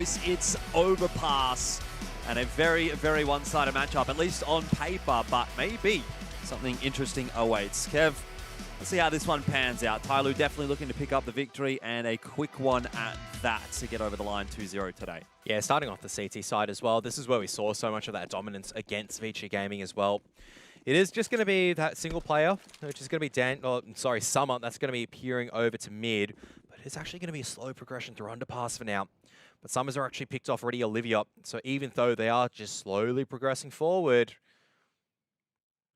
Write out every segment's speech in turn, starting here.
It's Overpass, and a very, very one-sided matchup, at least on paper, but maybe something interesting awaits. Kev, let's see how this one pans out. TYLOO definitely looking to pick up the victory, and a quick one at that to get over the line 2-0 today. Yeah, starting off the CT side as well, this is where we saw so much of that dominance against Vici Gaming as well. It is just going to be that single player, which is going to be Summer, that's going to be peering over to mid, but it's actually going to be a slow progression through Underpass for now. But Summers are actually picked off already Olivia, so even though they are just slowly progressing forward,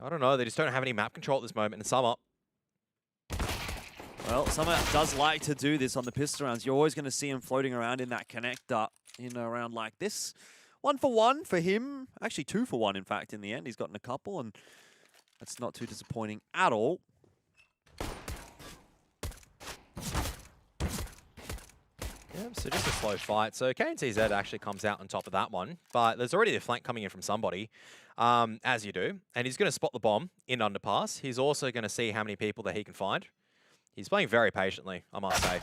I don't know, they just don't have any map control at this moment in Summer. Well, Summer does like to do this on the pistol rounds. You're always going to see him floating around in that connector in a round like this. 1 for 1 for him. Actually, 2 for 1, in fact, in the end. He's gotten a couple, and that's not too disappointing at all. Yeah, so just a slow fight. So KNTZ actually comes out on top of that one, but there's already a flank coming in from somebody, as you do, and he's going to spot the bomb in Underpass. He's also going to see how many people that he can find. He's playing very patiently, I must say.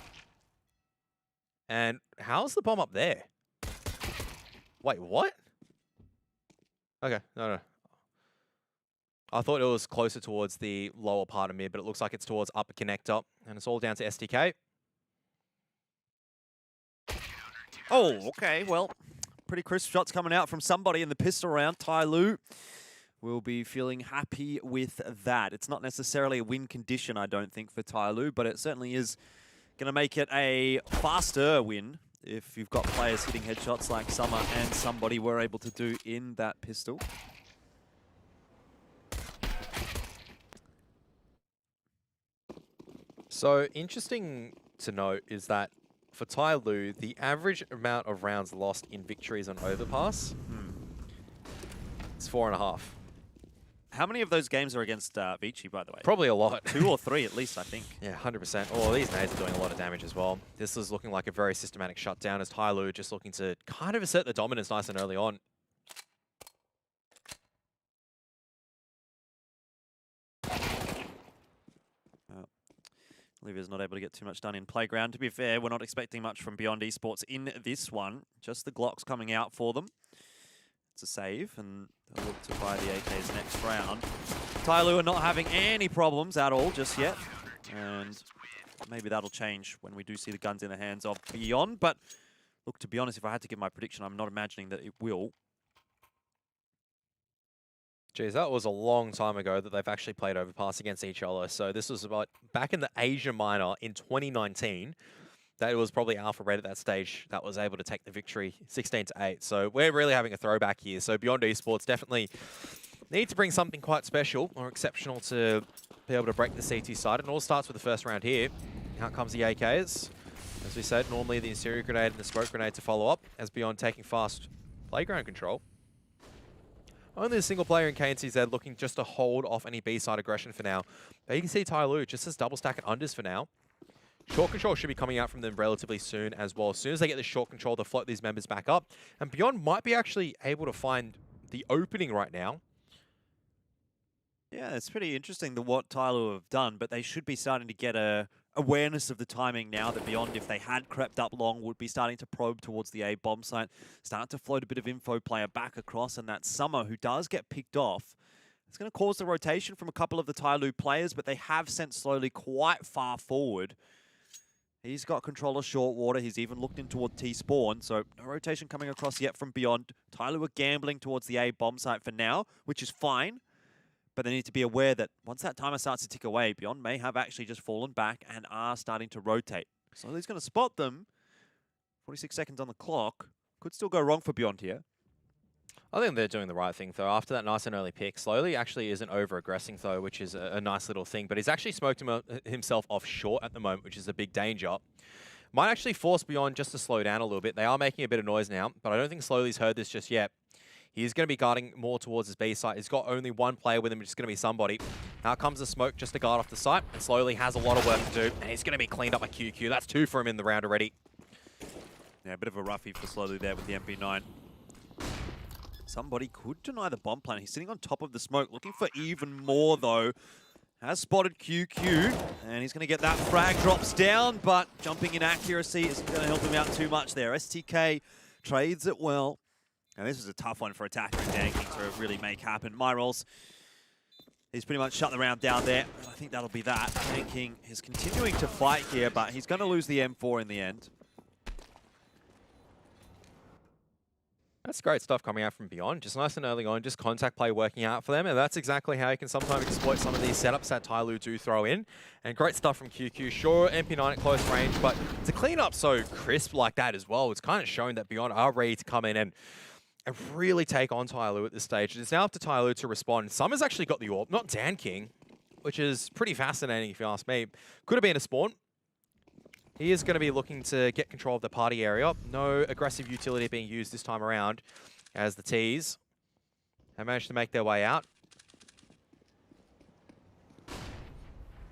And how's the bomb up there? Wait, what? Okay, no. I thought it was closer towards the lower part of mid, but it looks like it's towards upper connector, and it's all down to STK. Oh, okay, well, pretty crisp shots coming out from somebody in the pistol round. TYLOO will be feeling happy with that. It's not necessarily a win condition, I don't think, for TYLOO, but it certainly is going to make it a faster win if you've got players hitting headshots like Summer and somebody were able to do in that pistol. So interesting to note is that for TYLOO, the average amount of rounds lost in victories on Overpass is 4.5. How many of those games are against Vici, by the way? Probably a lot. 2 or 3 at least, I think. Yeah, 100%. Oh, these nades are doing a lot of damage as well. This is looking like a very systematic shutdown as TYLOO just looking to kind of assert the dominance nice and early on. Olivia's not able to get too much done in Playground. To be fair, we're not expecting much from Beyond Esports in this one. Just the Glocks coming out for them. It's a save, and they'll look to buy the AKs next round. TYLOO are not having any problems at all just yet. And maybe that'll change when we do see the guns in the hands of Beyond. But look, to be honest, if I had to give my prediction, I'm not imagining that it will. Geez, that was a long time ago that they've actually played Overpass against each other. So this was about back in the Asia Minor in 2019. That was probably Alpha Red at that stage that was able to take the victory 16-8. So we're really having a throwback here. So Beyond Esports definitely need to bring something quite special or exceptional to be able to break the CT side. And it all starts with the first round here. Out comes the AKs. As we said, normally the interior grenade and the smoke grenade to follow up as Beyond taking fast playground control. Only a single player in KNTZ looking just to hold off any B-side aggression for now. But you can see TYLOO just as double stack and unders for now. Short control should be coming out from them relatively soon as well. As soon as they get the short control, they'll float these members back up. And Beyond might be actually able to find the opening right now. Yeah, it's pretty interesting what TYLOO have done, but they should be starting to get a awareness of the timing now that Beyond, if they had crept up long, would be starting to probe towards the A bomb site, start to float a bit of info player back across, and that Summer, who does get picked off, it's going to cause the rotation from a couple of the TYLOO players, but they have sent slowly quite far forward. He's got control of short water. He's even looked in toward T-spawn, so no rotation coming across yet from Beyond. TYLOO are gambling towards the A bomb site for now, which is fine. But they need to be aware that once that timer starts to tick away, Beyond may have actually just fallen back and are starting to rotate. So he's going to spot them. 46 seconds on the clock. Could still go wrong for Beyond here. I think they're doing the right thing, though. After that nice and early pick, Slowly actually isn't over-aggressing, though, which is a nice little thing. But he's actually smoked himself off short at the moment, which is a big danger. Might actually force Beyond just to slow down a little bit. They are making a bit of noise now, but I don't think Slowly's heard this just yet. He's going to be guarding more towards his B site. He's got only one player with him, which is going to be somebody. Now comes the smoke just to guard off the site, and Slowly has a lot of work to do, and he's going to be cleaned up by QQ. That's 2 for him in the round already. Yeah, a bit of a roughie for Slowly there with the MP9. Somebody could deny the bomb plan. He's sitting on top of the smoke, looking for even more, though. Has spotted QQ, and he's going to get that frag. Drops down, but jumping in accuracy isn't going to help him out too much there. STK trades it well. And this is a tough one for Attacker and Danking to really make happen. Myrals, he's pretty much shut the round down there. I think that'll be that. Danking is continuing to fight here, but he's going to lose the M4 in the end. That's great stuff coming out from Beyond. Just nice and early on, just contact play working out for them. And that's exactly how you can sometimes exploit some of these setups that TYLOO do throw in. And great stuff from QQ. Sure, MP9 at close range, but to clean up so crisp like that as well, it's kind of showing that Beyond are ready to come in and really take on TYLOO at this stage. It's now up to TYLOO to respond. Summer's actually got the AWP, not Dan King, which is pretty fascinating if you ask me. Could have been a spawn. He is going to be looking to get control of the party area. No aggressive utility being used this time around as the T's have managed to make their way out.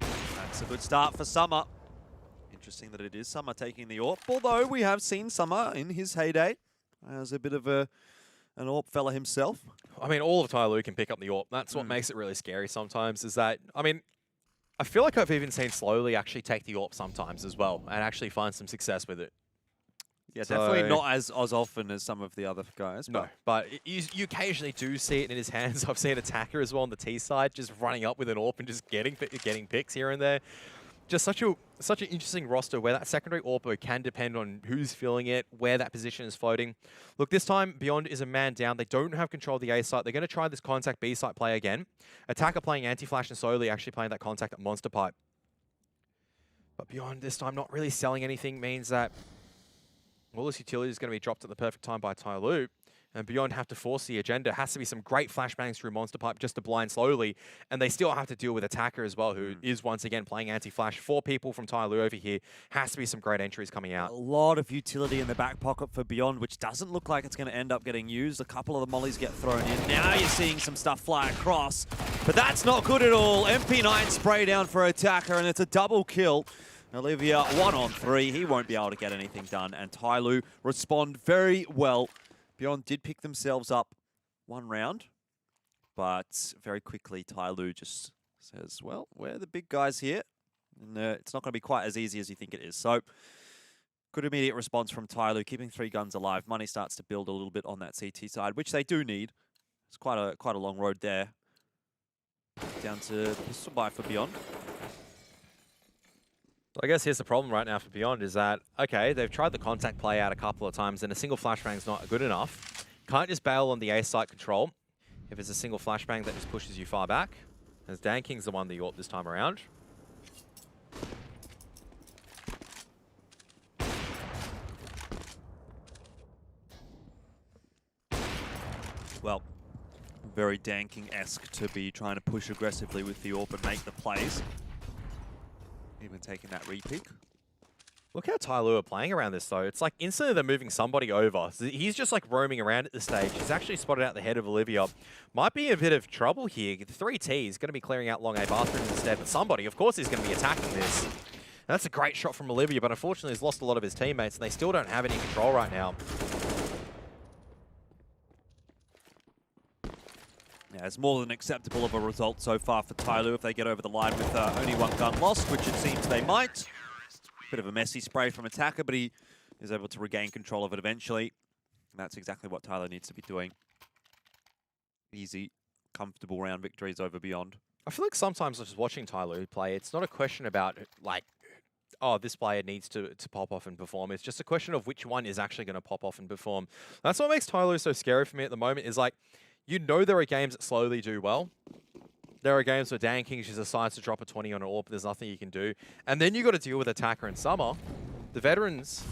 That's a good start for Summer. Interesting that it is Summer taking the AWP, although we have seen Summer in his heyday as a bit of an AWP fella himself. I mean, all of TYLOO can pick up the AWP. That's what makes it really scary sometimes, is that, I mean, I feel like I've even seen Slowly actually take the AWP sometimes as well and actually find some success with it. Yeah, so definitely not as often as some of the other guys. No, but you occasionally do see it in his hands. I've seen Attacker as well on the T side, just running up with an AWP and just getting picks here and there. Just such an interesting roster where that secondary AWP can depend on who's filling it, where that position is floating. Look, this time Beyond is a man down. They don't have control of the A site. They're going to try this contact B site play again. Attacker playing anti-flash and Slowly actually playing that contact at Monster Pipe. But Beyond this time not really selling anything means that all this utility is going to be dropped at the perfect time by TYLOO. And Beyond have to force the agenda. Has to be some great flashbangs through Monster Pipe just to blind Slowly. And they still have to deal with Attacker as well, who is once again playing anti-flash. 4 people from TYLOO over here. Has to be some great entries coming out. A lot of utility in the back pocket for Beyond, which doesn't look like it's going to end up getting used. A couple of the mollies get thrown in. Now you're seeing some stuff fly across. But that's not good at all. MP9 spray down for Attacker, and it's a double kill. Olivia, 1 on 3. He won't be able to get anything done. And TYLOO respond very well. Beyond did pick themselves up 1 round, but very quickly TYLOO just says, well, we're the big guys here, and it's not going to be quite as easy as you think it is. So, good immediate response from TYLOO, keeping 3 guns alive. Money starts to build a little bit on that CT side, which they do need. It's quite a long road there. Down to the pistol buy for Beyond. I guess here's the problem right now for Beyond is that, okay, they've tried the contact play out a couple of times and a single flashbang's not good enough. Can't just bail on the A site control if it's a single flashbang that just pushes you far back. As Dan King's the one that AWP this time around. Well, very Dan King-esque to be trying to push aggressively with the AWP and make the plays. Even taking that repick. Look how TYLOO are playing around this, though. It's like instantly they're moving somebody over. So he's just like roaming around at this stage. He's actually spotted out the head of Olivia. Might be a bit of trouble here. The 3T is going to be clearing out long A bathrooms instead, but somebody, of course, is going to be attacking this. And that's a great shot from Olivia, but unfortunately he's lost a lot of his teammates, and they still don't have any control right now. Yeah, it's more than acceptable of a result so far for TYLOO if they get over the line with only 1 gun lost, which it seems they might. Bit of a messy spray from Attacker, but he is able to regain control of it eventually. And that's exactly what TYLOO needs to be doing. Easy, comfortable round victories over Beyond. I feel like sometimes just watching TYLOO play, it's not a question about, like, oh, this player needs to pop off and perform. It's just a question of which one is actually going to pop off and perform. That's what makes TYLOO so scary for me at the moment, is like, you know there are games that Slowly do well. There are games where Dan King just decides to drop a 20 on an AWP, there's nothing you can do. And then you got to deal with Attacker and Summer, the veterans.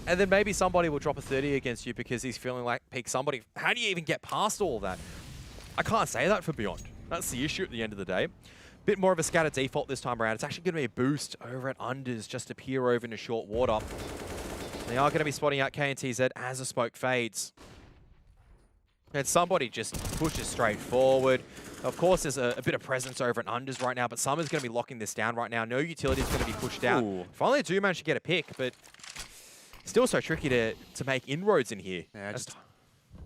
And then maybe somebody will drop a 30 against you because he's feeling like peak somebody. How do you even get past all of that? I can't say that for Beyond. That's the issue at the end of the day. Bit more of a scatter default this time around. It's actually going to be a boost over at Unders just to peer over into short water. They are going to be spotting out KNTZ as the smoke fades. And somebody just pushes straight forward. Of course, there's a bit of presence over at Unders right now, but Summer's going to be locking this down right now. No utility is going to be pushed out. Finally, they do manage to get a pick, but still so tricky to make inroads in here. Yeah, just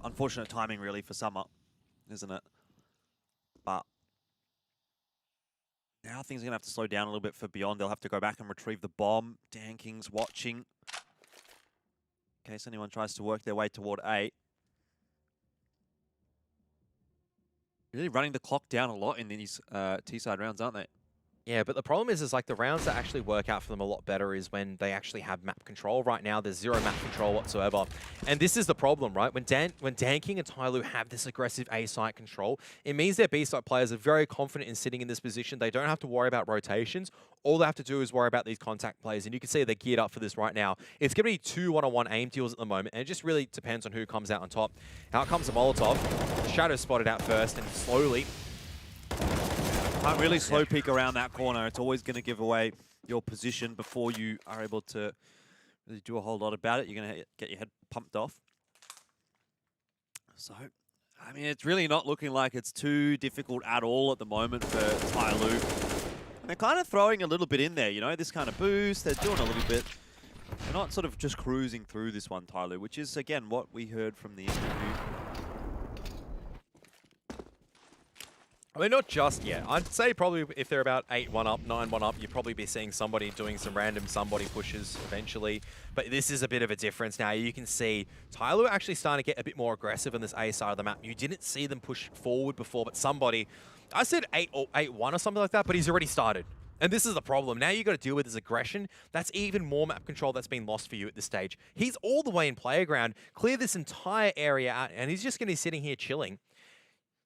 unfortunate timing really for Summer, isn't it? But now things are going to have to slow down a little bit for Beyond. They'll have to go back and retrieve the bomb. Dan King's watching. in case anyone tries to work their way toward A. Really running the clock down a lot in these T-side rounds, aren't they? Yeah, but the problem is like the rounds that actually work out for them a lot better is when they actually have map control. Right now, there's zero map control whatsoever. And this is the problem, right? When Dan King and TYLOO have this aggressive A-site control, it means their B-site players are very confident in sitting in this position. They don't have to worry about rotations. All they have to do is worry about these contact plays. And you can see they're geared up for this right now. It's going to be 2 one-on-one aim deals at the moment. And it just really depends on who comes out on top. Out comes the Molotov. The Shadow spotted out first and slowly... Can't really slow peek around that corner. It's always going to give away your position before you are able to really do a whole lot about it. You're going to get your head pumped off. So, I mean, it's really not looking like it's too difficult at all at the moment for TYLOO. And they're kind of throwing a little bit in there, you know, this kind of boost. They're doing a little bit. They're not sort of just cruising through this one, TYLOO, which is, again, what we heard from the interview. I mean, not just yet. I'd say probably if they're about 8-1 up, 9-1 up, you'd probably be seeing somebody doing some random somebody pushes eventually. But this is a bit of a difference now. You can see TYLOO actually starting to get a bit more aggressive on this A side of the map. You didn't see them push forward before, but somebody, I said 8 or 8-1 or something like that, but he's already started. And this is the problem. Now you've got to deal with his aggression. That's even more map control that's been lost for you at this stage. He's all the way in playground, clear this entire area out, and he's just going to be sitting here chilling.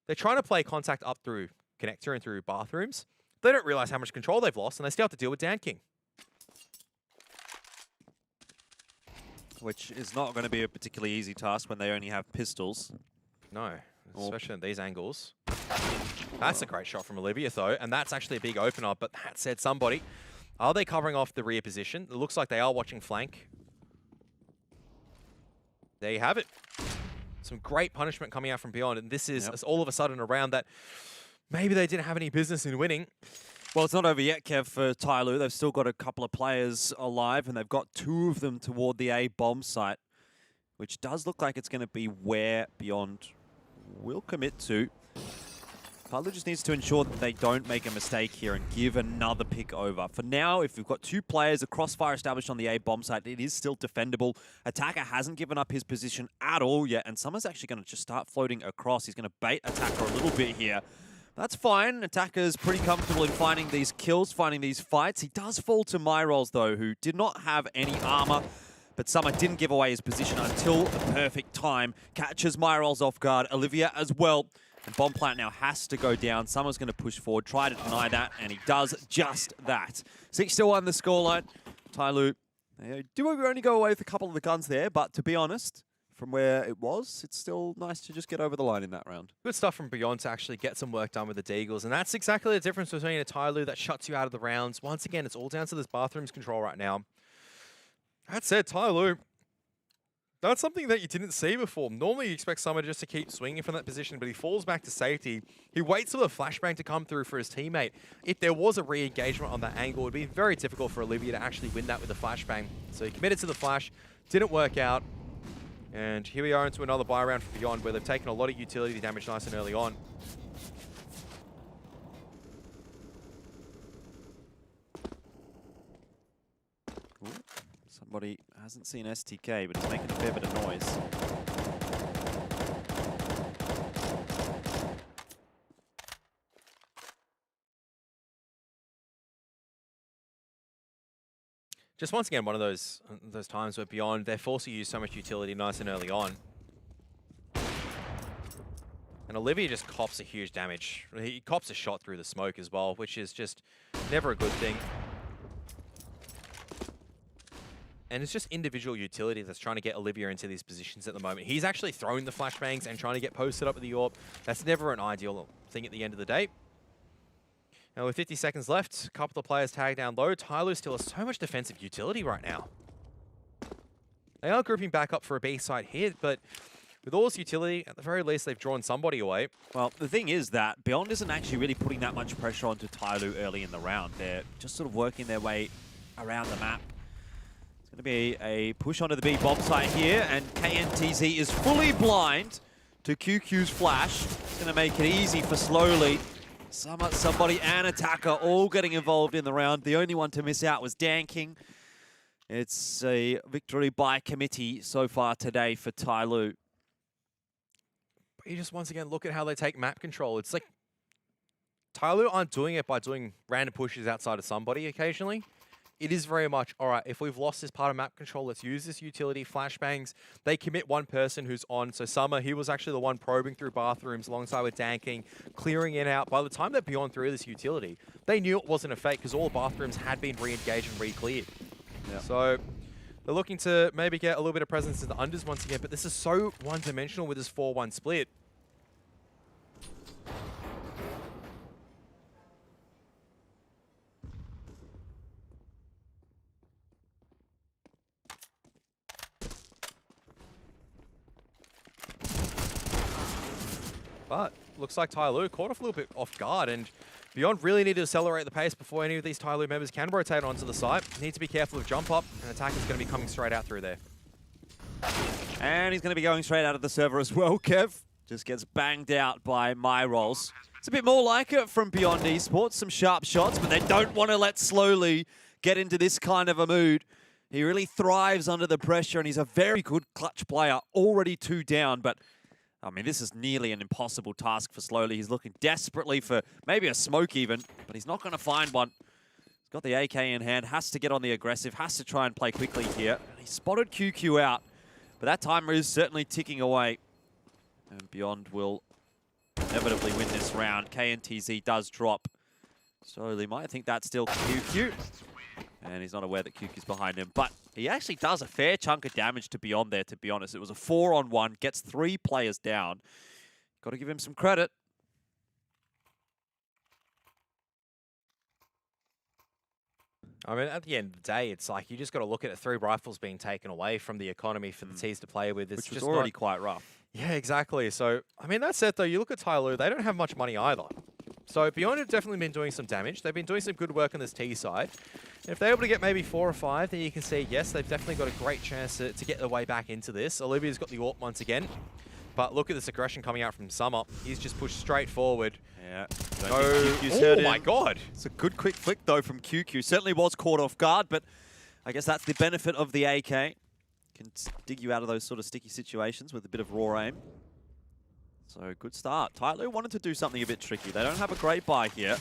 They're trying to play contact up through connector and through bathrooms. They don't realize how much control they've lost, and they still have to deal with Dan King. Which is not going to be a particularly easy task when they only have pistols. No, especially at these angles. That's a great shot from Olivia, though, and that's actually a big opener, but that said, somebody. Are they covering off the rear position? It looks like they are watching flank. There you have it. Some great punishment coming out from beyond, and this is all of a sudden a round that maybe they didn't have any business in winning. Well, it's not over yet, Kev, for TYLOO. They've still got a couple of players alive, and they've got 2 of them toward the A bomb site, which does look like it's going to be where Beyond will commit to. TYLOO just needs to ensure that they don't make a mistake here and give another pick over. For now, if we've got 2 players, a crossfire established on the A bomb site, it is still defendable. Attacker hasn't given up his position at all yet, and Summer's actually going to just start floating across. He's going to bait Attacker a little bit here. That's fine. Attacker's pretty comfortable in finding these kills, finding these fights. He does fall to Myrolls, though, who did not have any armor, but Summer didn't give away his position until the perfect time. Catches Myrolls off guard. Olivia as well. And Bomb Plant now has to go down. Summer's going to push forward, try to deny that, and he does just that. 6-1 the scoreline. TYLOO, they do only go away with a couple of the guns there, but to be honest, from where it was, it's still nice to just get over the line in that round. Good stuff from Beyond to actually get some work done with the Deagles, and that's exactly the difference between a TYLOO that shuts you out of the rounds. Once again, it's all down to this bathrooms control right now. That said, TYLOO, that's something that you didn't see before. Normally, you expect someone just to keep swinging from that position, but he falls back to safety. He waits for the flashbang to come through for his teammate. If there was a re-engagement on that angle, it would be very difficult for Olivia to actually win that with a flashbang. So he committed to the flash, didn't work out. And here we are into another buy round for Beyond, where they've taken a lot of utility damage nice and early on. Ooh. Somebody hasn't seen STK, but he's making a fair bit of noise. Just once again, one of those times where Beyond, they're forced to use so much utility nice and early on. And Olivia just cops a huge damage. He cops a shot through the smoke as well, which is just never a good thing. And it's just individual utility that's trying to get Olivia into these positions at the moment. He's actually throwing the flashbangs and trying to get posted up with the AWP. That's never an ideal thing at the end of the day. Now with 50 seconds left, a couple of players tagged down low. TYLOO still has so much defensive utility right now. They are grouping back up for a B side hit, but with all this utility, at the very least, they've drawn somebody away. Well, the thing is that Beyond isn't actually really putting that much pressure onto TYLOO early in the round. They're just sort of working their way around the map. It's going to be a push onto the B bomb site here, and KNTZ is fully blind to QQ's flash. It's going to make it easy for Slowly. Somebody and Attacker all getting involved in the round. The only one to miss out was Dan King. It's a victory by committee so far today for TYLOO. But you just once again look at how they take map control. It's like TYLOO aren't doing it by doing random pushes outside of somebody occasionally. It is very much, all right, if we've lost this part of map control, let's use this utility, flashbangs. They commit one person who's on. So Summer, he was actually the one probing through bathrooms alongside with Dan King, clearing it out. By the time that Beyond threw this utility, they knew it wasn't a fake because all the bathrooms had been re-engaged and re-cleared. Yep. So they're looking to maybe get a little bit of presence in the unders once again, but this is so one-dimensional with this 4-1 split. But looks like TYLOO caught off a little bit off guard, and Beyond really need to accelerate the pace before any of these TYLOO members can rotate onto the site. Need to be careful of jump up, and attack is going to be coming straight out through there. And he's going to be going straight out of the server as well, Kev. Just gets banged out by my rolls. It's a bit more like it from Beyond Esports, some sharp shots, but they don't want to let Slowly get into this kind of a mood. He really thrives under the pressure, and he's a very good clutch player, already 2 down, but I mean, this is nearly an impossible task for Slowly. He's looking desperately for maybe a smoke even, but he's not going to find one. He's got the AK in hand, has to get on the aggressive, has to try and play quickly here. He spotted QQ out, but that timer is certainly ticking away. And Beyond will inevitably win this round. KNTZ does drop. Slowly might think that's still QQ. And he's not aware that QQ's behind him. But he actually does a fair chunk of damage to Beyond there, to be honest. It was a 4-on-1, gets 3 players down. Got to give him some credit. I mean, at the end of the day, it's like you just got to look at it. 3 rifles being taken away from the economy for the T's to play with. It's Which was just already quite rough. Yeah, exactly. So, I mean, that said, though, you look at TYLOO, they don't have much money either. So Beyond have definitely been doing some damage. They've been doing some good work on this T side. If they're able to get maybe 4 or 5, then you can see, yes, they've definitely got a great chance to get their way back into this. Olivia's got the AWP once again. But look at this aggression coming out from Summer. He's just pushed straight forward. Yeah. Oh my god. It's a good quick flick, though, from QQ. Certainly was caught off guard, but I guess that's the benefit of the AK. Can dig you out of those sort of sticky situations with a bit of raw aim. So, good start. TYLOO wanted to do something a bit tricky. They don't have a great buy here.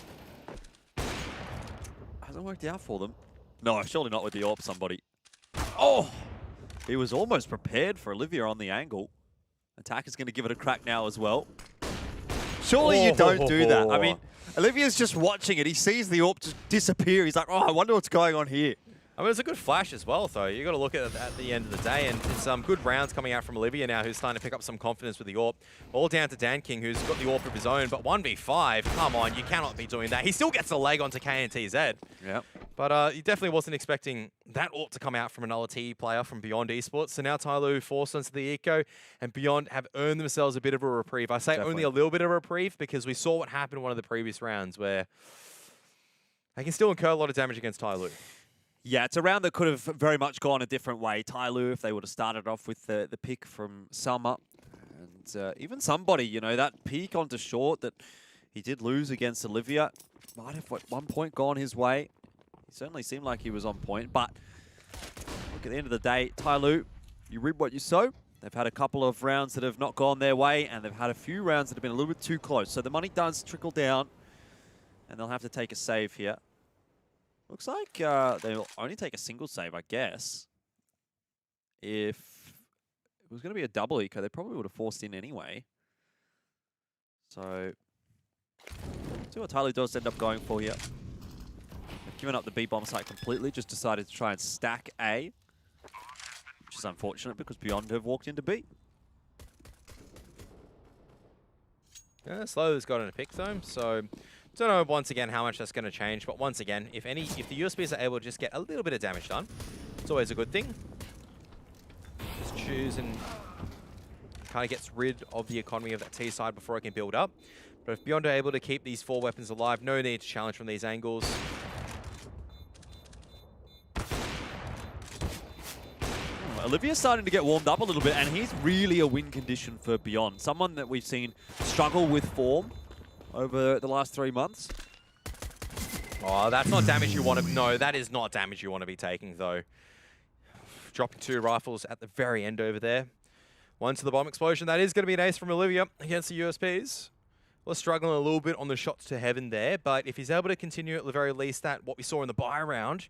Hasn't worked out for them. No, surely not with the AWP, somebody. Oh! He was almost prepared for Olivia on the angle. Attacker's going to give it a crack now as well. Surely you don't do that. I mean, Olivia's just watching it. He sees the AWP just disappear. He's like, oh, I wonder what's going on here. I mean, it's a good flash as well, though. You got to look at it at the end of the day, and it's some good rounds coming out from Olivia now, who's starting to pick up some confidence with the AWP. All down to Dan King, who's got the AWP of his own, but 1v5, come on, you cannot be doing that. He still gets the leg onto KNTZ. Yeah. But he definitely wasn't expecting that AWP to come out from another TE player from Beyond Esports. So now TYLOO forced onto the eco, and Beyond have earned themselves a bit of a reprieve. I say only a little bit of a reprieve because we saw what happened in one of the previous rounds where they can still incur a lot of damage against TYLOO. Yeah, it's a round that could have very much gone a different way. TYLOO, if they would have started off with the pick from Summer. And even somebody, you know, that peak onto short that he did lose against Olivia might have at one point gone his way. He certainly seemed like he was on point. But look, at the end of the day, TYLOO, you reap what you sow. They've had a couple of rounds that have not gone their way, and they've had a few rounds that have been a little bit too close. So the money does trickle down, and they'll have to take a save here. Looks like they'll only take a single save, I guess. If it was going to be a double eco, they probably would have forced in anyway. So, see what TYLOO does end up going for here. They've given up the B bomb site completely, just decided to try and stack A, which is unfortunate because Beyond have walked into B. Yeah, Slowly's got in a pick though, so don't know once again how much that's going to change, but once again, if the USBs are able to just get a little bit of damage done, it's always a good thing. Just choose and kind of gets rid of the economy of that T side before it can build up. But if Beyond are able to keep these 4 weapons alive, no need to challenge from these angles. Olivia's starting to get warmed up a little bit, and he's really a win condition for Beyond. Someone that we've seen struggle with form over the last 3 months. Oh, that's not damage you want to... No, that is not damage you want to be taking, though. dropping 2 rifles at the very end over there. 1 to the bomb explosion. That is going to be an ace from Olivia against the USPs. We're struggling a little bit on the shots to heaven there, but if he's able to continue at the very least that what we saw in the buy round,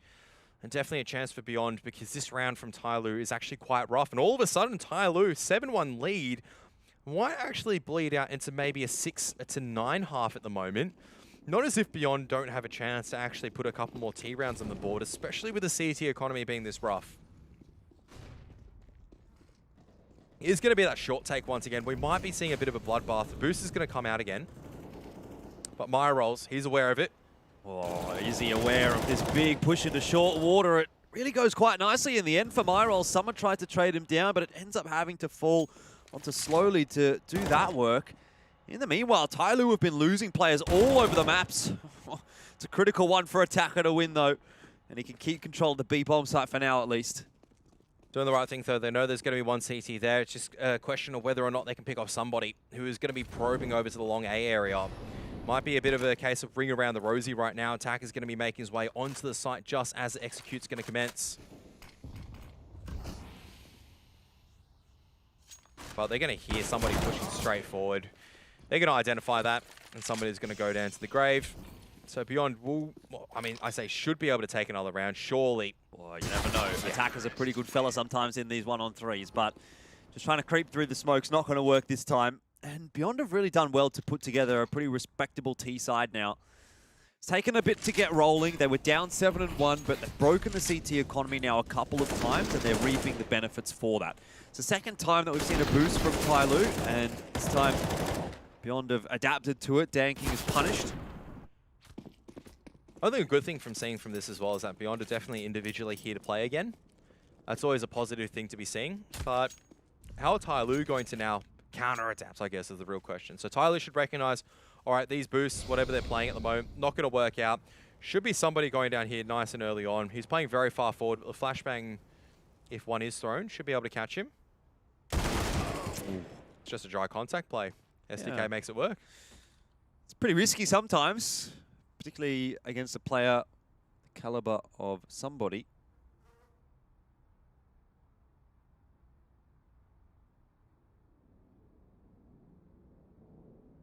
and definitely a chance for Beyond, because this round from TYLOO is actually quite rough. And all of a sudden, TYLOO, 7-1 lead, might actually bleed out into maybe a 6-9 half at the moment. Not as if Beyond don't have a chance to actually put a couple more T rounds on the board, especially with the CT economy being this rough. It's going to be that short take once again. We might be seeing a bit of a bloodbath. The boost is going to come out again. But Maya rolls. He's aware of it. Oh, is he aware of this big push into short water? It really goes quite nicely in the end for Myrol. Someone tried to trade him down, but it ends up having to fall onto Slowly to do that work. In the meanwhile, TYLOO have been losing players all over the maps. It's a critical one for Attacker to win, though. And he can keep control of the B bomb site for now, at least. Doing the right thing, though. They know there's going to be 1 CT there. It's just a question of whether or not they can pick off somebody who is going to be probing over to the long A area. Might be a bit of a case of ring around the rosy right now. Attack is going to be making his way onto the site just as the execute's going to commence. But they're going to hear somebody pushing straight forward. They're going to identify that, and somebody's going to go down to the grave. So Beyond will, well, I mean, I say should be able to take another round, surely. Well, you never know. Yeah. Attacker's a pretty good fella sometimes in these 1-on-3s, but just trying to creep through the smoke's not going to work this time. And Beyond have really done well to put together a pretty respectable T side now. It's taken a bit to get rolling. They were down 7-1, but they've broken the CT economy now a couple of times, and they're reaping the benefits for that. It's the second time that we've seen a boost from TYLOO, and this time Beyond have adapted to it. Danking is punished. I think a good thing from seeing from this as well is that Beyond are definitely individually here to play again. That's always a positive thing to be seeing. But how are TYLOO going to now counter-adapt, I guess, is the real question. So TYLOO should recognize, all right, these boosts, whatever they're playing at the moment, not going to work out. Should be somebody going down here nice and early on. He's playing very far forward, but the flashbang, if one is thrown, should be able to catch him. It's just a dry contact play. SDK makes it work. It's pretty risky sometimes, particularly against a player the caliber of somebody.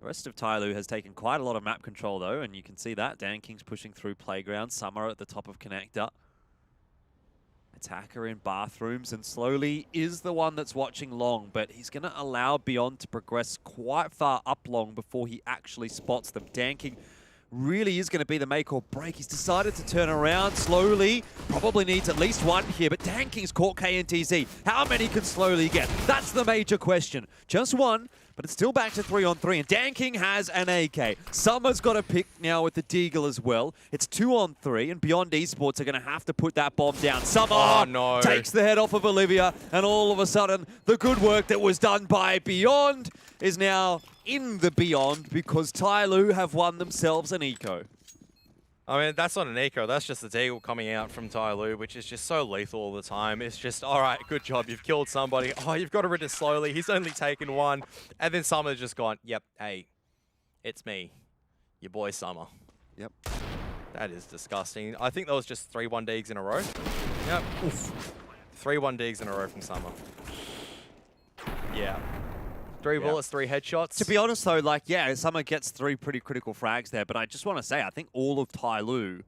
The rest of TYLOO has taken quite a lot of map control, though, and you can see that. Danking's pushing through Playground, Summer at the top of Connector. Attacker in bathrooms, and Slowly is the one that's watching long, but he's going to allow Beyond to progress quite far up long before he actually spots them. Danking really is going to be the make or break. He's decided to turn around Slowly. Probably needs at least one here, but Danking's caught KNTZ. How many can Slowly get? That's the major question. Just one, but it's still back to 3-on-3, and Danking has an AK. Summer's got a pick now with the Deagle as well. It's 2-on-3, and Beyond Esports are going to have to put that bomb down. Summer takes the head off of Olivia, and all of a sudden, the good work that was done by Beyond is now in the Beyond because TYLOO have won themselves an eco. I mean, that's not an eco. That's just the Deagle coming out from TYLOO, which is just so lethal all the time. It's just, all right, good job. You've killed somebody. Oh, you've got rid of Slowly. He's only taken one. And then Summer's just gone, yep, hey, it's me, your boy Summer. Yep. That is disgusting. I think that was just 3 1-digs in a row. Yep. Oof. 3 1-digs in a row from Summer. Yeah. 3 bullets, 3 headshots. To be honest, though, like, yeah, Summer gets 3 pretty critical frags there, but I just want to say, I think all of TYLOO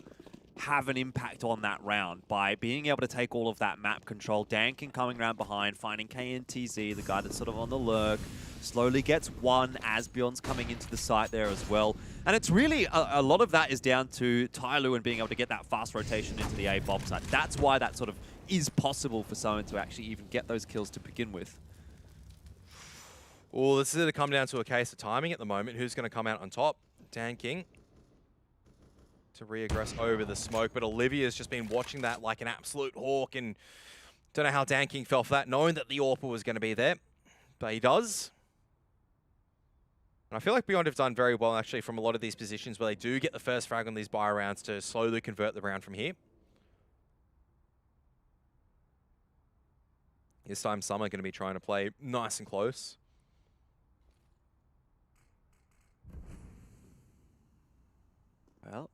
have an impact on that round by being able to take all of that map control. Danking coming around behind, finding KNTZ, the guy that's sort of on the lurk, slowly gets one as Beyond's coming into the site there as well. And it's really, a lot of that is down to TYLOO and being able to get that fast rotation into the A bomb site. That's why that sort of is possible for someone to actually even get those kills to begin with. Well, this is going to come down to a case of timing at the moment. Who's going to come out on top? Danking to re-aggress over the smoke, but Olivia's just been watching that like an absolute hawk, and don't know how Danking fell for that, knowing that the AWPer was going to be there, but he does. And I feel like Beyond have done very well, actually, from a lot of these positions where they do get the first frag on these buy rounds to slowly convert the round from here. This time, Summer going to be trying to play nice and close. Well,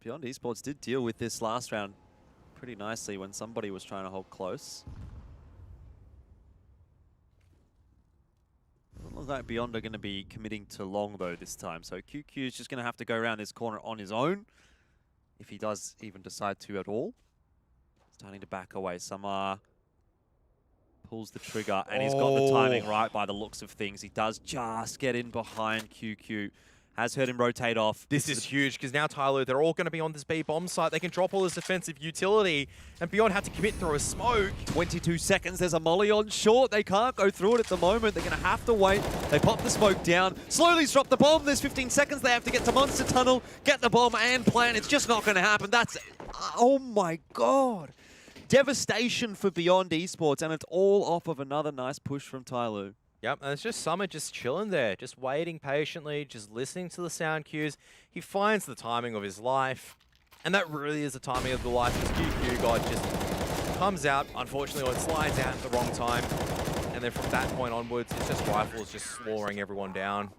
Beyond Esports did deal with this last round pretty nicely when somebody was trying to hold close. Looks like Beyond are going to be committing to long, though, this time. So QQ is just going to have to go around this corner on his own, if he does even decide to at all. Starting to back away. Samar pulls the trigger, and he's got the timing right by the looks of things. He does just get in behind QQ. Has heard him rotate off. This is huge, because now TYLOO, they're all going to be on this B bomb site. They can drop all this defensive utility, and Beyond had to commit through a smoke. 22 seconds, there's a molly on short. They can't go through it at the moment. They're going to have to wait. They pop the smoke down. Slowly drop the bomb. There's 15 seconds. They have to get to Monster Tunnel, get the bomb and plant. It's just not going to happen. That's... Oh my God. Devastation for Beyond Esports, and it's all off of another nice push from TYLOO. Yep, and it's just Summer just chilling there, just waiting patiently, just listening to the sound cues. He finds the timing of his life, and that really is the timing of the life. This QQ guy just comes out, unfortunately, or it slides out at the wrong time, and then from that point onwards, it's just rifles just slaughtering everyone down.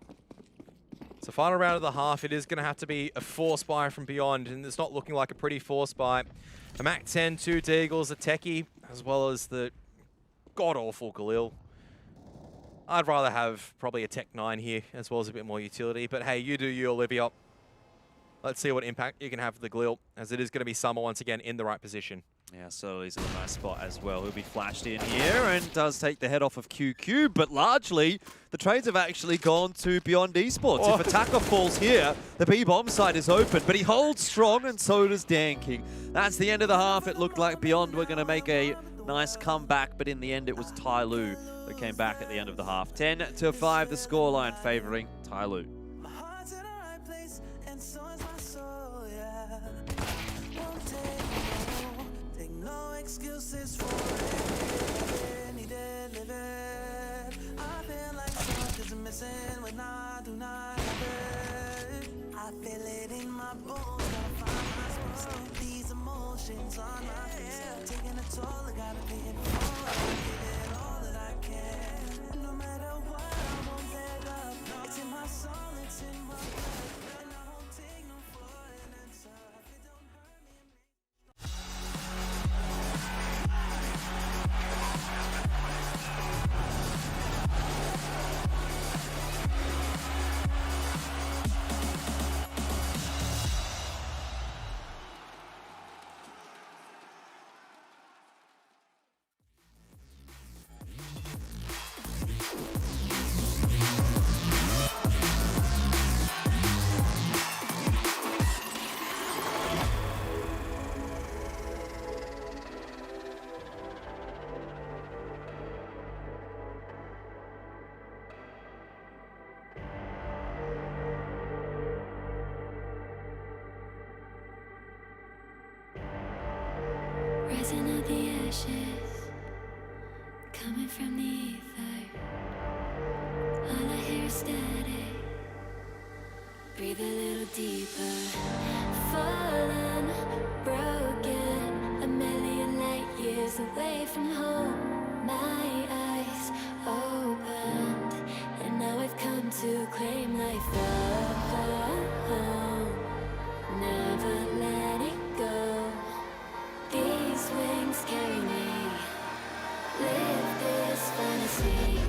So final round of the half, it is going to have to be a force buy from Beyond, and it's not looking like a pretty force buy. A MAC-10, 2 Deagles, a Techie, as well as the god-awful Galil. I'd rather have probably a Tech 9 here, as well as a bit more utility. But hey, you do you, Olivia. Let's see what impact you can have for the Galil, as it is going to be Summer once again in the right position. Yeah, so he's in a nice spot as well. He'll be flashed in here and does take the head off of QQ, but largely the trades have actually gone to Beyond Esports. If Attacker falls here, the B-bomb side is open, but he holds strong and so does Danking. That's the end of the half. It looked like Beyond were going to make a nice comeback, but in the end it was TYLOO that came back at the end of the half. 10-5, the scoreline favoring TYLOO. Excuses for it, need it, live it. I feel like something's missing when I do not have it. I feel it in my bones, gotta find my space. These emotions on my face, taking a toll, I gotta pay it for. I give it all that I can. No matter what, I won't let up. It's in my soul, it's in my blood, and I won't take no for it. And tough, it don't hurt me. Rising of the ashes, coming from the ether. All I hear is static. Breathe a little deeper. Fallen, broken, a million light years away from home. My eyes opened, and now I've come to claim life. Never letting go. These wings carry me. Live this fantasy.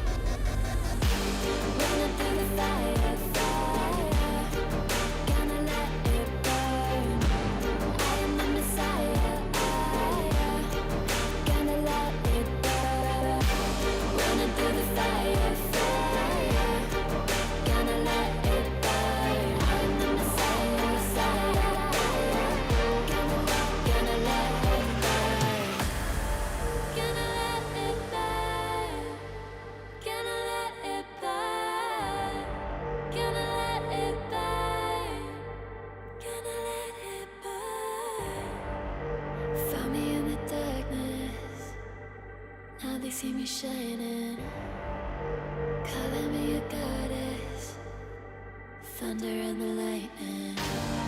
Running through the fire, fire. Gonna let it burn. I am the Messiah. Gonna let it burn. Running through the fire, fire. Gonna let it burn. I am the Messiah, Messiah. Gonna let it burn. Gonna let it burn. Gonna let it burn. Gonna let it burn. Gonna let it burn. Found me in the darkness. Now they see me shining. Calling me a goddess. Thunder and the lightning.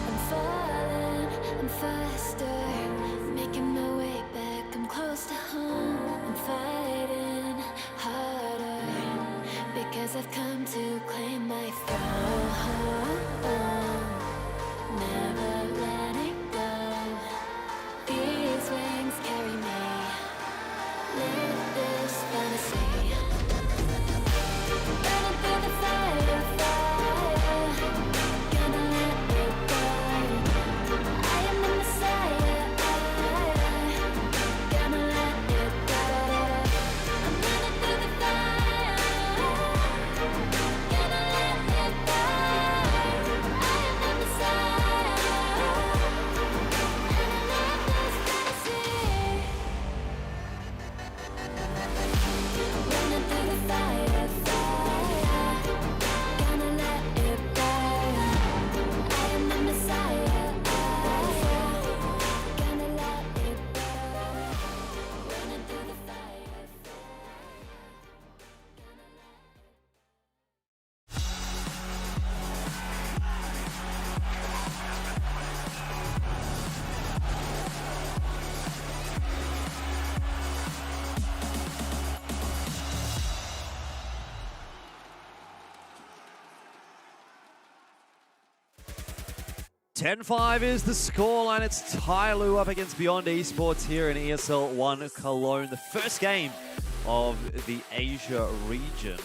I'm falling, I'm faster. Making my way back, I'm close to home. I'm fighting harder, because I've come to claim my throne. Never letting go. These wings carry me. Live this fantasy. Running through 10-5 is the scoreline. It's TYLOO up against Beyond Esports here in ESL 1 Cologne, the first game of the Asia region.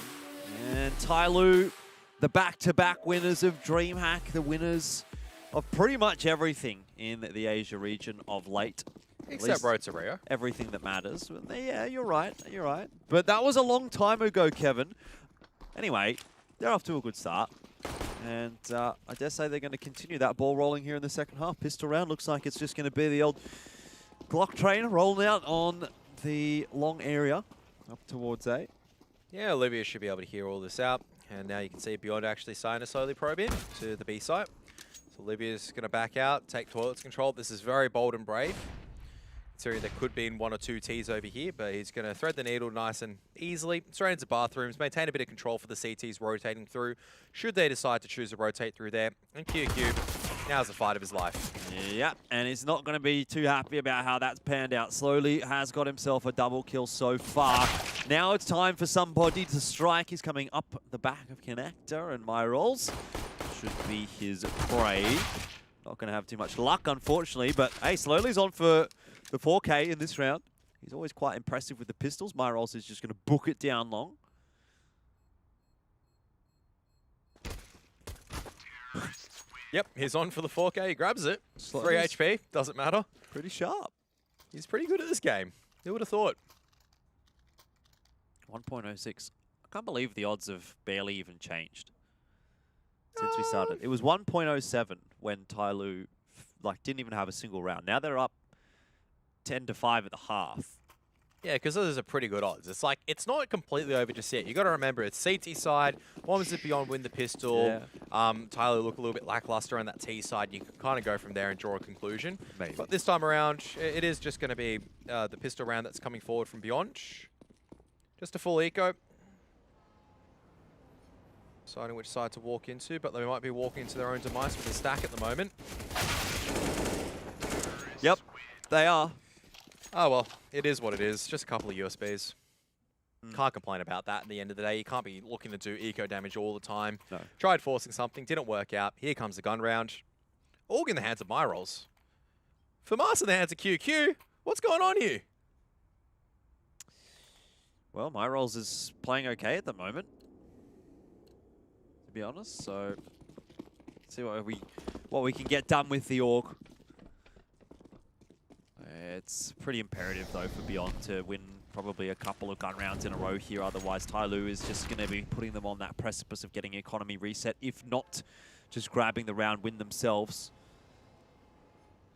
And TYLOO, the back-to-back winners of DreamHack, the winners of pretty much everything in the Asia region of late. Except Rotario. Everything that matters. Yeah, you're right. You're right. But that was a long time ago, Kevin. Anyway, they're off to a good start. And I dare say they're going to continue that ball rolling here in the second half. Pistol round looks like it's just going to be the old Glock train rolling out on the long area up towards A. Yeah, Olivia should be able to hear all this out. And now you can see Beyond actually starting to slowly probe in to the B site. So Olivia's going to back out, take toilets control. This is very bold and brave. Considering there could be 1 or 2 Ts over here, but he's going to thread the needle nice and easily. Straight into bathrooms, maintain a bit of control for the CTs rotating through, should they decide to choose to rotate through there. And QQ, now's the fight of his life. Yeah, and he's not going to be too happy about how that's panned out. Slowly has got himself a double kill so far. Now it's time for somebody to strike. He's coming up the back of Connector, and Myrolls should be his prey. Not going to have too much luck, unfortunately, but hey, Slowly's on for the 4K in this round. He's always quite impressive with the pistols. Myrolls is just going to book it down long. Yep, he's on for the 4K. He grabs it. 3 Slowly's HP, doesn't matter. pretty sharp. He's pretty good at this game. Who would have thought? 1.06. I can't believe the odds have barely even changed since we started. It was 1.07 when TYLOO didn't even have a single round. Now they're up 10-5 at the half. Yeah, because those are pretty good odds. It's like, it's not completely over just yet. You got to remember, it's CT side. One was it Beyond win the pistol. Yeah. TYLOO look a little bit lackluster on that T side. You can kind of go from there and draw a conclusion. Maybe. But this time around, it is just going to be the pistol round that's coming forward from Beyond. Just a full eco. Deciding which side to walk into, but they might be walking into their own demise with a stack at the moment. Yep, they are. Oh, well, it is what it is. Just a couple of USBs. Can't complain about that at the end of the day. You can't be looking to do eco damage all the time. No. Tried forcing something, didn't work out. Here comes the gun round. All in the hands of Myrolls. Famas in the hands of QQ. What's going on here? Well, Myrolls is playing okay at the moment, to be honest. So, let's see what we can get done with the Orc. It's pretty imperative, though, for Beyond to win probably a couple of gun rounds in a row here. Otherwise, TYLOO is just going to be putting them on that precipice of getting economy reset, if not just grabbing the round win themselves.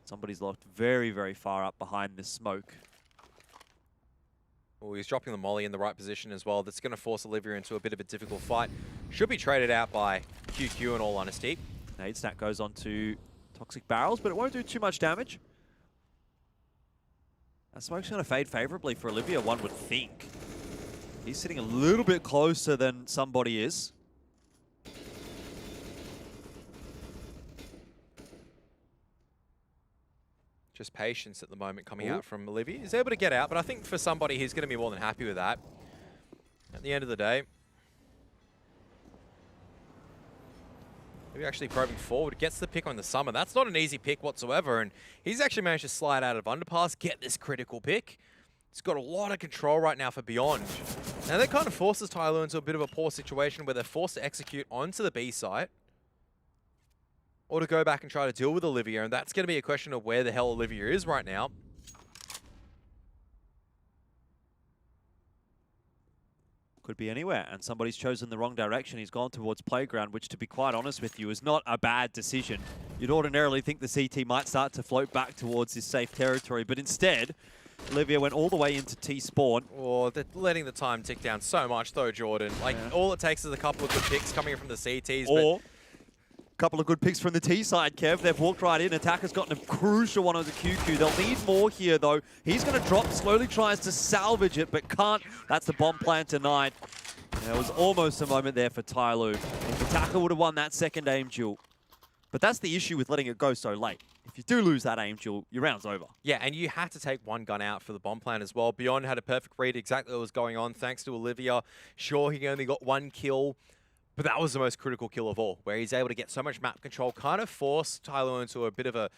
Somebody's locked very, very far up behind the smoke. Oh, he's dropping the molly in the right position as well. That's going to force Olivia into a bit of a difficult fight. Should be traded out by QQ in all honesty. Nade stack goes on to Toxic Barrels, but it won't do too much damage. That smoke's going to fade favorably for Olivia, one would think. He's sitting a little bit closer than somebody is. Just patience at the moment coming out from Olivia. He's able to get out, but I think for somebody, he's going to be more than happy with that. At the end of the day, maybe actually probing forward, gets the pick on the summer. That's not an easy pick whatsoever, and he's actually managed to slide out of Underpass, get this critical pick. He's got a lot of control right now for Beyond. Now that kind of forces TYLOO into a bit of a poor situation where they're forced to execute onto the B site, or to go back and try to deal with Olivia, and that's going to be a question of where the hell Olivia is right now. Could be anywhere, and somebody's chosen the wrong direction. He's gone towards Playground, which, to be quite honest with you, is not a bad decision. You'd ordinarily think the CT might start to float back towards his safe territory, but instead, Olivia went all the way into T-spawn. Oh, they're letting the time tick down so much, though, Jordan. Like, all it takes is a couple of good picks coming from the CTs, Or a couple of good picks from the T side, Kev. They've walked right in. Attacker's gotten a crucial one on the QQ. They'll need more here, though. He's going to drop, slowly tries to salvage it, but can't. That's the bomb plant denied. There was almost a moment there for TYLOO. If Attacker would have won that second aim duel. But that's the issue with letting it go so late. If you do lose that aim duel, your round's over. Yeah, and you have to take one gun out for the bomb plant as well. Beyond had a perfect read exactly what was going on thanks to Olivia. Sure, he only got one kill, But that was the most critical kill of all, where he's able to get so much map control, kind of force TYLOO into a bit of a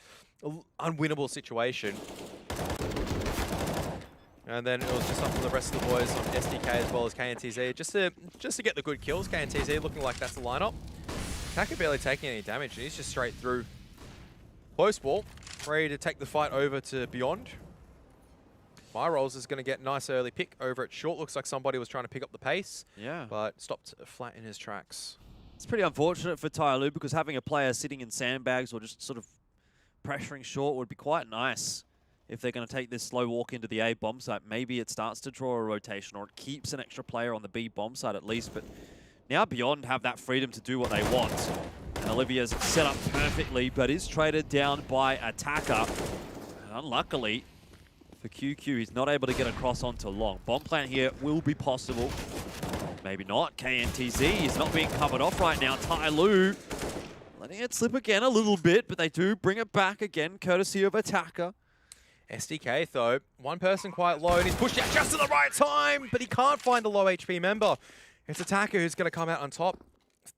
unwinnable situation. And then it was just up to the rest of the boys on SDK as well as KNTZ, just to get the good kills. KNTZ looking like that's the lineup. Taka barely taking any damage, and he's just straight through. Close wall, ready to take the fight over to Beyond. MyRolls is going to get a nice early pick over at short. Looks like somebody was trying to pick up the pace, but stopped flat in his tracks. It's pretty unfortunate for TYLOO because having a player sitting in sandbags or just sort of pressuring short would be quite nice if they're going to take this slow walk into the A bomb site. Maybe it starts to draw a rotation or it keeps an extra player on the B bomb site at least. But now Beyond have that freedom to do what they want. And Olivia's set up perfectly, but is traded down by Attacker. And unluckily for QQ, he's not able to get across onto long. Bomb plant here will be possible. Maybe not. KNTZ is not being covered off right now. TYLOO letting it slip again a little bit, but they do bring it back again, courtesy of Attacker. SDK, though, one person quite low, and he's pushed out just at the right time, but he can't find a low HP member. It's Attacker who's going to come out on top.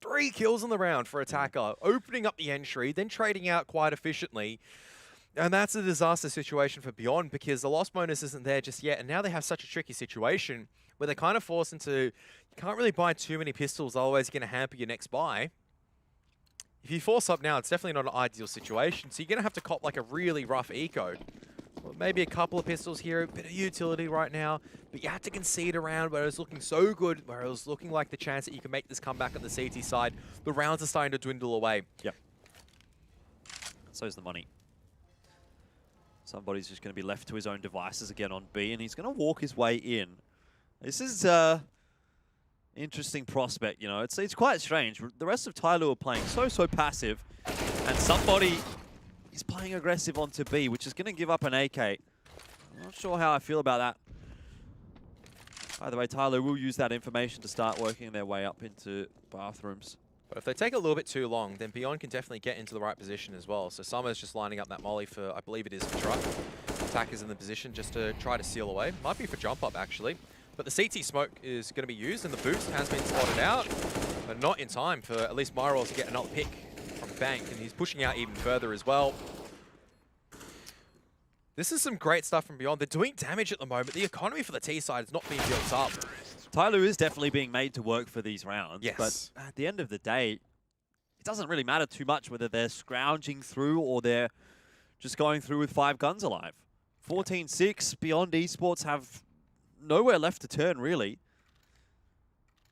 3 kills in the round for Attacker, opening up the entry, then trading out quite efficiently. And that's a disaster situation for Beyond because the loss bonus isn't there just yet, and now they have such a tricky situation where they're kind of forced into, you can't really buy too many pistols, otherwise you're going to hamper your next buy. If you force up now, it's definitely not an ideal situation, so you're going to have to cop like a really rough eco. Well, maybe a couple of pistols here, a bit of utility right now, but you have to concede around where it was looking so good, where it was looking like the chance that you can make this comeback on the CT side. The rounds are starting to dwindle away. Yep. So's the money. Somebody's just going to be left to his own devices again on B, and he's going to walk his way in. This is interesting prospect, you know. It's quite strange. The rest of TYLOO are playing so passive, and somebody is playing aggressive onto B, which is going to give up an AK. I'm not sure how I feel about that. Either way, TYLOO will use that information to start working their way up into bathrooms. But if they take a little bit too long, then Beyond can definitely get into the right position as well. So Summer's just lining up that molly for, I believe it is for truck. Attacker's in the position just to try to seal away. Might be for jump up, actually. But the CT smoke is going to be used, and the boost has been spotted out, but not in time for at least MyRolls to get another pick from Bank, and he's pushing out even further as well. This is some great stuff from Beyond. They're doing damage at the moment. The economy for the T side is not being built up. TYLOO is definitely being made to work for these rounds, Yes. but at the end of the day, it doesn't really matter too much whether they're scrounging through or they're just going through with 5 guns alive. 14-6, Beyond Esports have nowhere left to turn, really.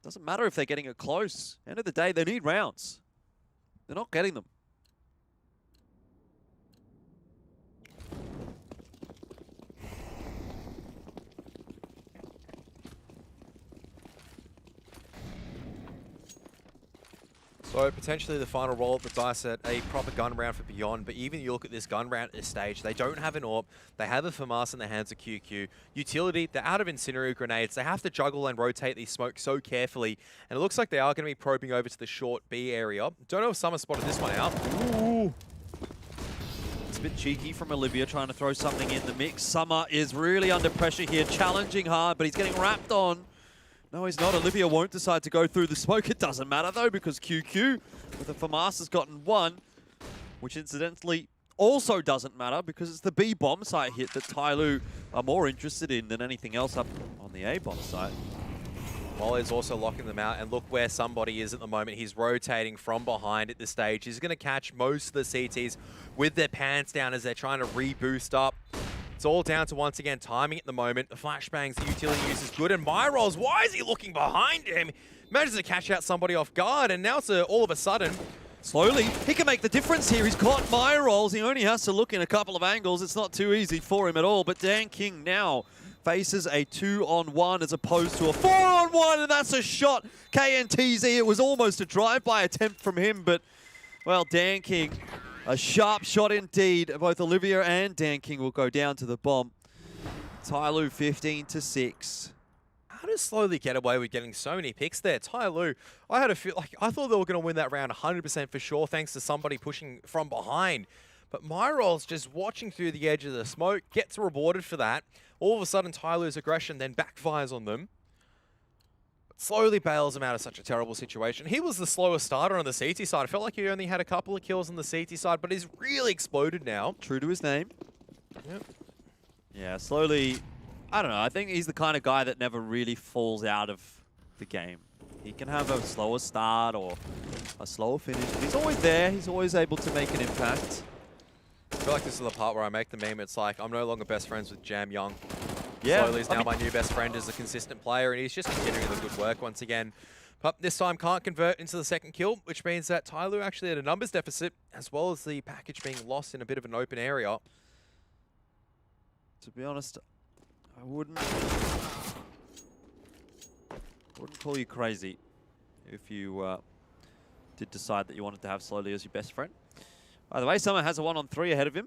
Doesn't matter if they're getting it close. End of the day, they need rounds. They're not getting them. So potentially the final roll of the dice at a proper gun round for Beyond, but even you look at this gun round at this stage, they don't have an AWP, they have a FAMAS in the hands of QQ. Utility, they're out of incendiary grenades, they have to juggle and rotate these smokes so carefully, and it looks like they are going to be probing over to the short B area. Don't know if Summer spotted this one out. Ooh. It's a bit cheeky from Olivia trying to throw something in the mix. Summer is really under pressure here, challenging hard, but he's getting wrapped on. No, he's not. Olivia won't decide to go through the smoke. It doesn't matter, though, because QQ, with the FAMAS, has gotten 1, which incidentally also doesn't matter because it's the B bomb site hit that TYLOO are more interested in than anything else up on the A bomb site. Molly's also locking them out, and look where somebody is at the moment. He's rotating from behind at this stage. He's going to catch most of the CTs with their pants down as they're trying to reboost up. It's all down to, once again, timing at the moment. The flashbangs, the utility use is good. And MyRolls, why is he looking behind him? Manages to catch out somebody off guard. And now it's all of a sudden. Slowly, he can make the difference here. He's caught MyRolls. He only has to look in a couple of angles. It's not too easy for him at all. But Dan King now faces a 2-on-1 as opposed to a 4-on-1. And that's a shot. KNTZ, it was almost a drive-by attempt from him. But, well, Dan King, a sharp shot indeed. Both Olivia and Dan King will go down to the bomb. TYLOO 15-6. How to slowly get away with getting so many picks there. TYLOO, I had a feel like I thought they were going to win that round 100% for sure, thanks to somebody pushing from behind. But MyRolls just watching through the edge of the smoke, gets rewarded for that. All of a sudden, TYLOO's aggression then backfires on them. slowly bails him out of such a terrible situation. He was the slowest starter on the CT side. I felt like he only had a couple of kills on the CT side, but he's really exploded now. True to his name. Yep. Yeah, slowly, I don't know, I think he's the kind of guy that never really falls out of the game. He can have a slower start or a slower finish, but he's always there. He's always able to make an impact. I feel like this is the part where I make the meme. It's like, I'm no longer best friends with Jam Young. Yeah, Slowly is now my new best friend as a consistent player, and he's just continuing the good work once again. But this time can't convert into the second kill, which means that TYLOO actually had a numbers deficit, as well as the package being lost in a bit of an open area. To be honest, I wouldn't call you crazy if you did decide that you wanted to have Slowly as your best friend. By the way, Summer has a 1-on-3 ahead of him.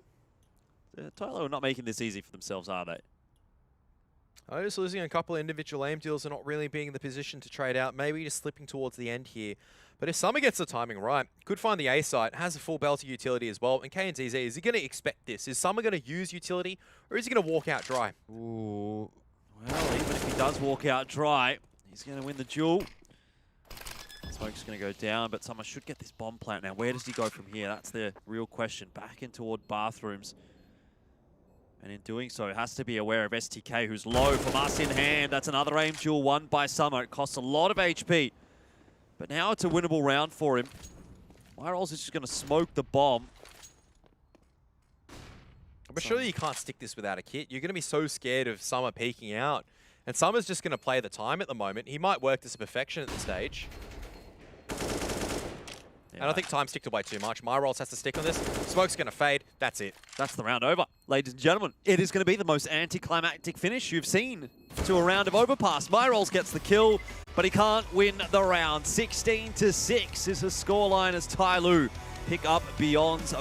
TYLOO are not making this easy for themselves, are they? Just losing a couple of individual aim deals and not really being in the position to trade out. Maybe just slipping towards the end here. But if Summer gets the timing right, could find the A site, has a full belter utility as well. And KNTZ, is he going to expect this? Is Summer going to use utility, or is he going to walk out dry? Ooh. Well, even if he does walk out dry, he's going to win the duel. Smoke's going to go down, but Summer should get this bomb plant now. Where does he go from here? That's the real question. Back in toward bathrooms. And in doing so, has to be aware of STK, who's low from us in hand. That's another aim duel won by Summer. It costs a lot of HP. But now it's a winnable round for him. Myrolls is just going to smoke the bomb. But surely you can't stick this without a kit. You're going to be so scared of Summer peeking out. And Summer's just going to play the time at the moment. He might work this to perfection at this stage. Yeah, and I think time's ticked away too much. Myrolls has to stick on this. Smoke's going to fade. That's it. That's the round over. Ladies and gentlemen, it is going to be the most anticlimactic finish you've seen to a round of Overpass. Myrolls gets the kill, but he can't win the round. 16-6 is the scoreline as TYLOO pick up Beyond's